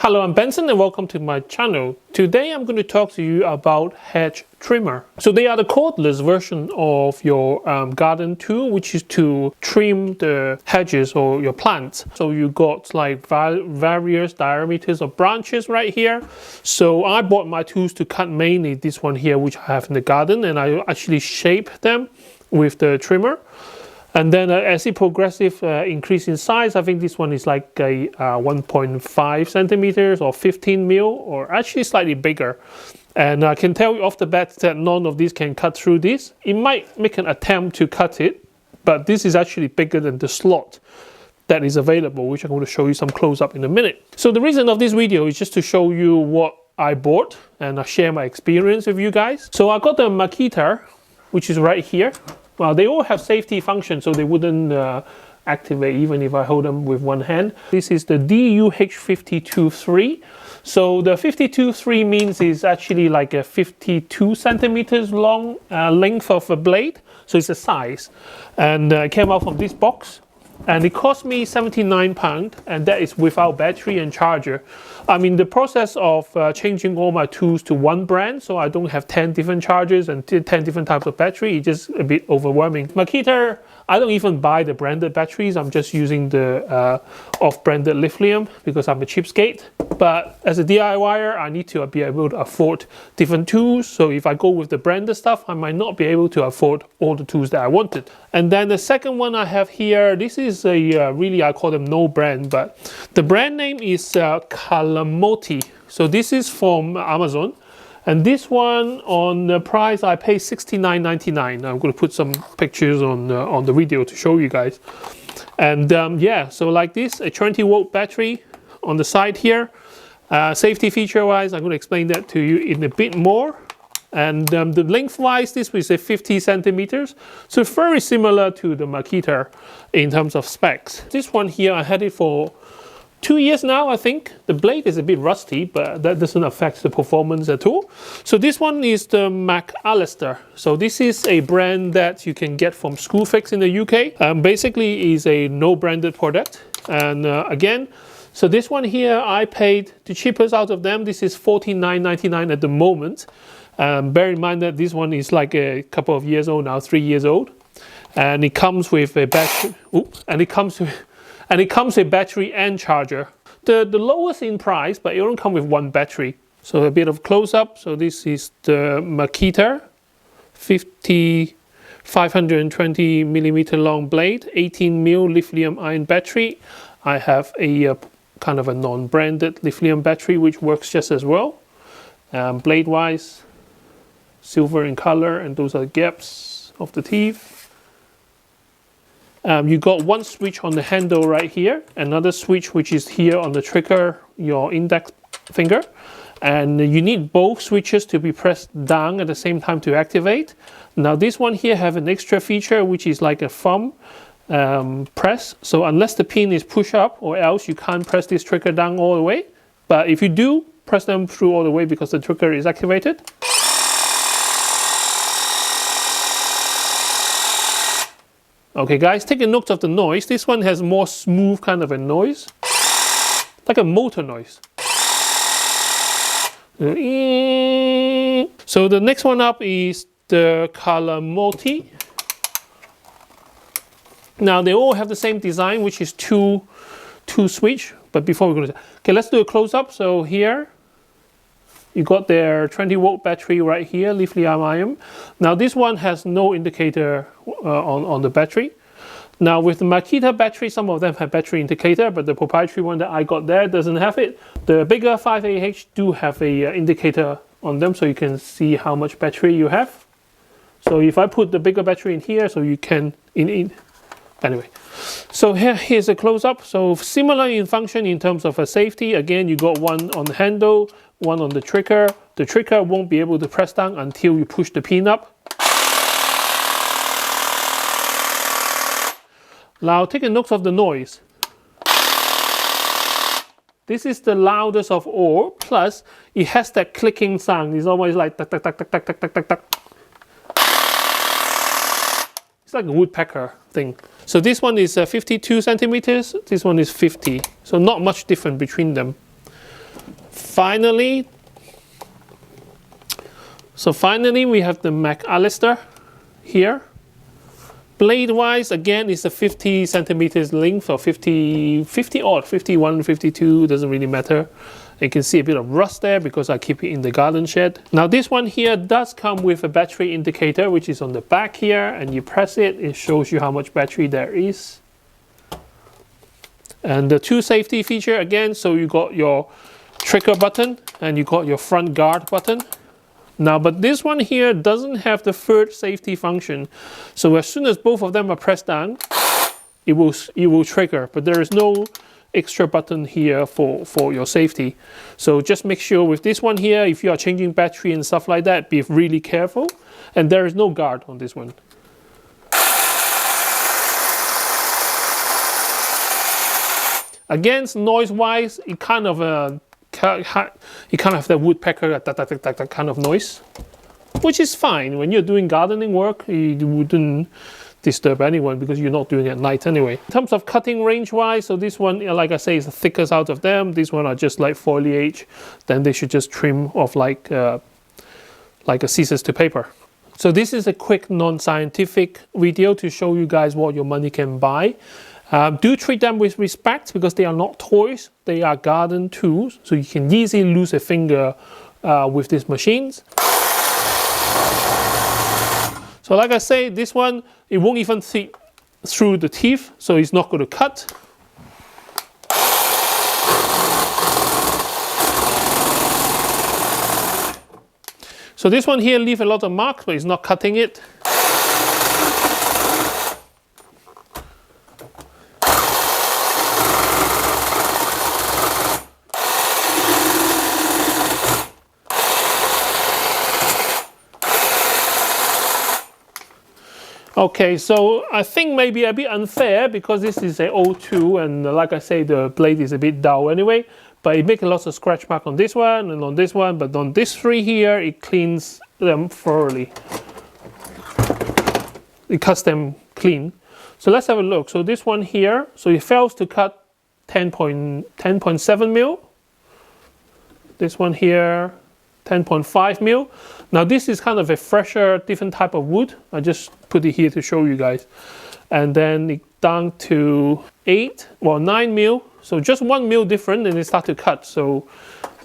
Hello, I'm Benson and welcome to my channel. Today I'm going to talk to you about hedge trimmer. So they are the cordless version of your garden tool, which is to trim the hedges or your plants. So you got like various diameters of branches right here. So I bought my tools to cut mainly this one here, which I have in the garden, and I actually shape them with the trimmer. And then as it progressive increase in size, I think this one is like a 1.5 centimeters or 15 mil, or actually slightly bigger. And I can tell you off the bat that none of these can cut through this. It might make an attempt to cut it, but this is actually bigger than the slot that is available, which I'm going to show you some close up in a minute. So the reason of this video is just to show you what I bought and I share my experience with you guys. So I got the Makita, which is right here. Well, they all have safety functions, so they wouldn't activate even if I hold them with one hand. This is the DUH523Z. So the 52.3 means is actually like a 52 centimeters long length of a blade. So it's a size. And it came out from this box. And it cost me £79, and that is without battery and charger. I mean, the process of changing all my tools to one brand, so I don't have 10 different chargers and 10 different types of battery, is just a bit overwhelming. Makita, I don't even buy the branded batteries. I'm just using the off-branded lithium because I'm a cheapskate. But as a DIYer, I need to be able to afford different tools. So if I go with the branded stuff, I might not be able to afford all the tools that I wanted. And then the second one I have here, this is a really, I call them no brand, but the brand name is Kalamotti. So this is from Amazon. And this one, on the price, I pay $69.99. I'm going to put some pictures on the video to show you guys. And yeah, so like this, a 20-volt battery on the side here. Safety feature-wise, I'm going to explain that to you in a bit more. And the length-wise, this was a 50 centimeters. So it's very similar to the Makita in terms of specs. This one here, I had it for 2 years now, I think. The blade is a bit rusty, but that doesn't affect the performance at all. So this one is the MacAllister. So this is a brand that you can get from Screwfix in the UK. Basically is a no branded product. And again, so this one here, I paid the cheapest out of them. This is $49.99 at the moment. Bear in mind that this one is like a couple of years old now, 3 years old. And it comes with a battery. And it comes with battery and charger. The lowest in price, but it don't come with one battery. So a bit of close up. So this is the Makita 520 millimeter long blade, 18 mil lithium ion battery. I have a kind of a non-branded lithium battery which works just as well. Blade wise, silver in color, and those are the gaps of the teeth. You got one switch on the handle right here, another switch which is here on the trigger, your index finger, and you need both switches to be pressed down at the same time to activate. Now this one here have an extra feature which is like a thumb press, so unless the pin is pushed up or else you can't press this trigger down all the way, but if you do press them through all the way because the trigger is activated. Okay guys, take a note of the noise. This one has more smooth kind of a noise, like a motor noise. So the next one up is the Kalamotti. Now they all have the same design, which is two switch. But before we go to that, okay, let's do a close up. So here you got their 20-volt battery right here, lithium ion. Now this one has no indicator on the battery. Now with the Makita battery, some of them have battery indicator, but the proprietary one that I got there doesn't have it. The bigger 5AH do have a indicator on them, so you can see how much battery you have. So if I put the bigger battery in here, so you can anyway. So here's a close-up. So similar in function in terms of a safety. Again, you got one on the handle, one on the trigger. The trigger won't be able to press down until you push the pin up. Now take a note of the noise. This is the loudest of all, plus it has that clicking sound. It's always like tuck, tuck, tuck, tuck, tuck, tuck, tuck, tuck. It's like a woodpecker thing. So this one is 52 centimeters, this one is 50. So not much different between them. finally we have the MacAllister here. Blade wise, again, it's a 50 centimeters length, or 50 odd, 51, 52, doesn't really matter. You can see a bit of rust there because I keep it in the garden shed. Now this one here does come with a battery indicator, which is on the back here, and you press it, it shows you how much battery there is. And the two safety feature again, so you got your trigger button and you got your front guard button. Now, but this one here doesn't have the third safety function. So as soon as both of them are pressed down, it will trigger, but there is no extra button here for your safety. So just make sure with this one here, if you are changing battery and stuff like that, be really careful. And there is no guard on this one. Again, noise-wise, it kind of you kind of have the woodpecker that kind of noise, which is fine. When you're doing gardening work, you wouldn't disturb anyone because you're not doing it at night anyway. In terms of cutting range wise, so this one, like I say, is the thickest out of them. These one are just like foliage. Then they should just trim off like a scissors to paper. So this is a quick non-scientific video to show you guys what your money can buy. Do treat them with respect because they are not toys, they are garden tools, so you can easily lose a finger with these machines. So like I say, this one, it won't even see through the teeth, so it's not going to cut. So this one here leaves a lot of marks, but it's not cutting it. Okay, so I think maybe a bit unfair because this is an old tool, and like I say, the blade is a bit dull anyway, but it makes lots of scratch mark on this one and on this one, but on this three here, it cleans them thoroughly. It cuts them clean. So let's have a look. So this one here, so it fails to cut 10.7 mil. This one here, 10.5 mil. Now this is kind of a fresher, different type of wood. I just put it here to show you guys. And then it down to 9 mil. So just 1 mil different and it starts to cut. So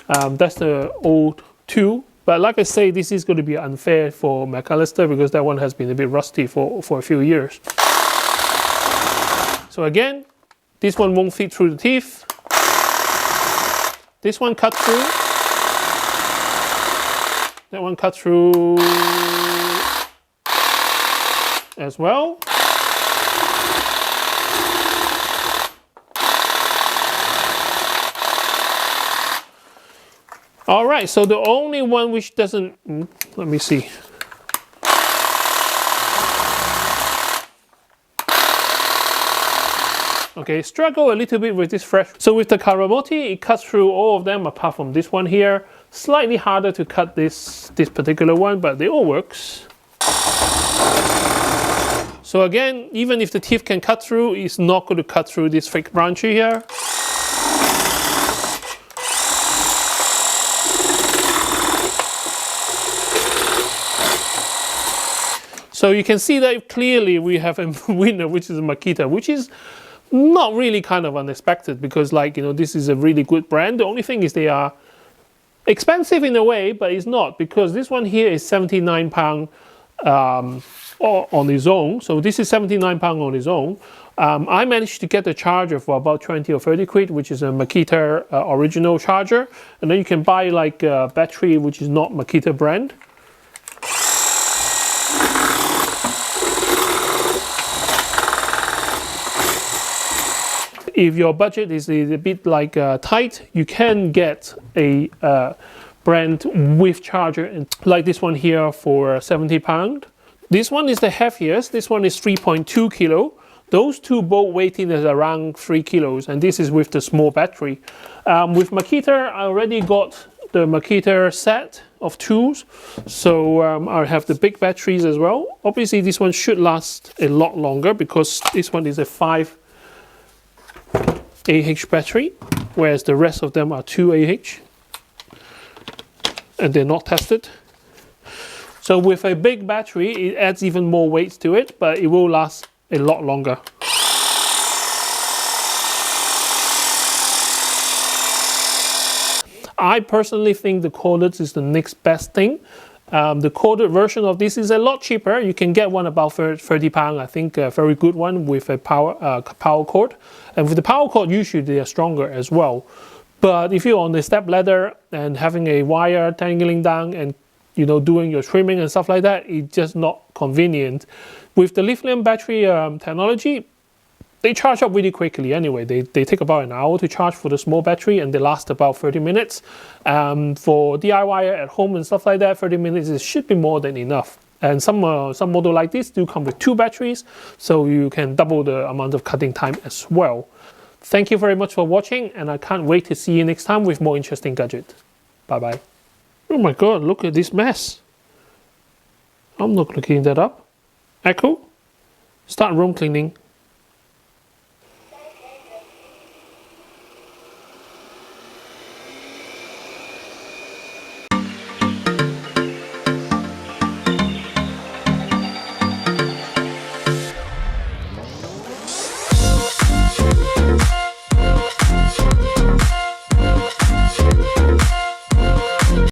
that's the old tool. But like I say, this is going to be unfair for MacAllister because that one has been a bit rusty for a few years. So again, this one won't fit through the teeth. This one cuts through. That one cut through as well. All right, so the only one which doesn't, let me see. Okay, struggle a little bit with this fresh. So with the Kalamotti, it cuts through all of them apart from this one here. Slightly harder to cut this particular one, but they all works. So again, even if the teeth can cut through, it's not going to cut through this thick branchy here. So you can see that clearly we have a winner, which is a Makita, which is not really kind of unexpected because, like, you know, this is a really good brand. The only thing is they are expensive in a way, but it's not, because this one here is £79 on its own. So this is £79 on its own. I managed to get the charger for about 20 or 30 quid, which is a Makita original charger. And then you can buy like a battery which is not Makita brand. If your budget is a bit like tight, you can get a brand with charger, and like this one here for £70. This one is the heaviest. This one is 3.2 kilo. Those two both weighting is around 3 kilos, and this is with the small battery. With Makita, I already got the Makita set of tools, so I have the big batteries as well. Obviously, this one should last a lot longer because this one is a 5 AH battery, whereas the rest of them are 2 AH. and they're not tested. So with a big battery, it adds even more weight to it, but it will last a lot longer. I personally think the cordless is the next best thing. The corded version of this is a lot cheaper. You can get one about £30, I think, a very good one with a power cord. And with the power cord, usually they are stronger as well. But if you're on the step ladder and having a wire tangling down and doing your trimming and stuff like that, it's just not convenient. With the lithium battery technology, they charge up really quickly anyway. They take about an hour to charge for the small battery, and they last about 30 minutes. For DIY at home and stuff like that, 30 minutes should be more than enough. And some model like this do come with 2 batteries, so you can double the amount of cutting time as well. Thank you very much for watching, and I can't wait to see you next time with more interesting gadgets. Bye bye. Oh my god, look at this mess. I'm not cleaning that up. Echo, start room cleaning.